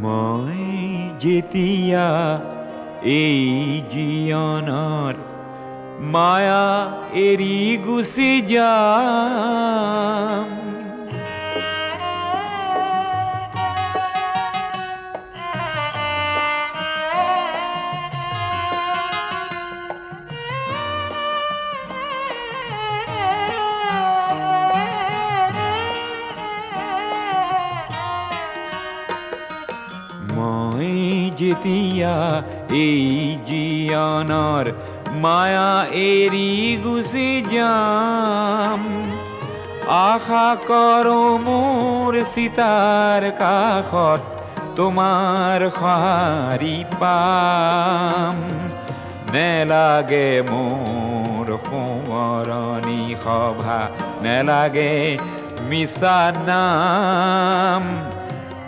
মই যেতিয়া এই জীৱনৰ মায়া এৰি গুচি যাম, মই যেতিয়া এই জীৱনৰ মায়া এৰি গুচি যাম, আশা কৰো মোৰ চিতাৰ কাষত তোমাৰ সঁহাৰি পাম। নেলাগে মোৰ সোঁৱৰণি সভা, নেলাগে মিছা নাম,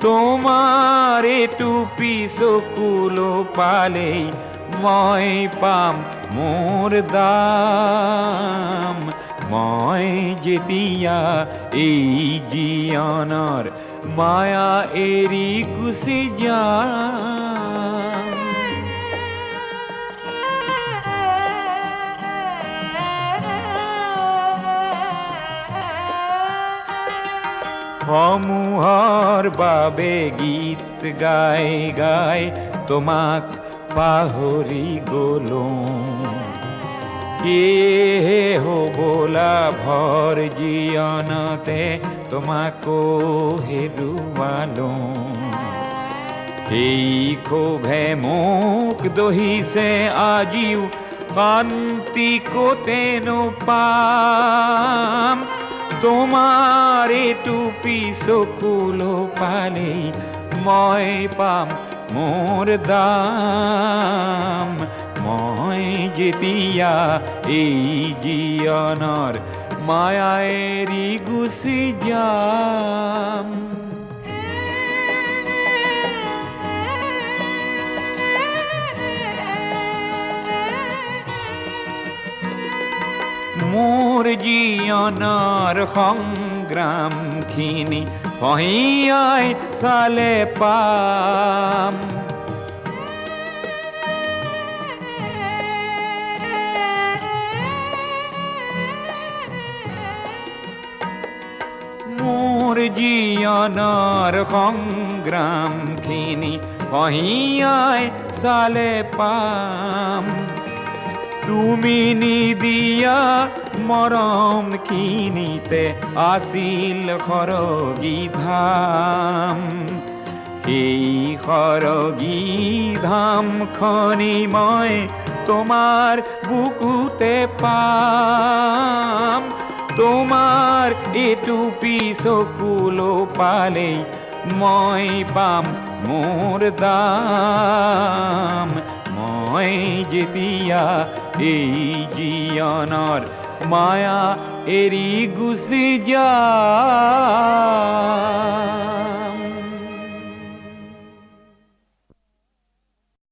তোমাৰ এইটো চকুলো পালেই মই পাম মোৰ দাম। মই যেতিয়া এই জীৱনৰ মায়া এৰি গুচি যাম, সমূহৰ বাবে গীত গাই গাই তোমাক পাহৰি গলো, সেয়েহে হবলা ভৰ জীৱনতে তোমাকো হেৰুৱালো। সেই ক্ষোভে মোক দহিছে আজিও, শান্তি ক'তেনো পাম, তোমাৰ এইটো চকুলো পালেই মই পাম মোৰ দাম। মই যেতিয়া এই জীৱনৰ মায়া এৰি গুচি যাম, মোৰ জীৱনৰ সংগ্ৰামখিনি পহিয়াই চালে পাম, মোৰ জীৱনৰ সংগ্ৰামখিনি পহিয়াই চালে পাম। তুমি নিদিয়া মৰমখিনিতে আছিল সৰগী ধাম, সেই সৰগী ধামখনি মই তোমাৰ বুকুতে পাম। তোমাৰ এইটো চকুলো পালেই মই পাম মোৰ দাম। মই যেতিয়া এই জীৱনৰ মায়া এৰি গুচি যাম।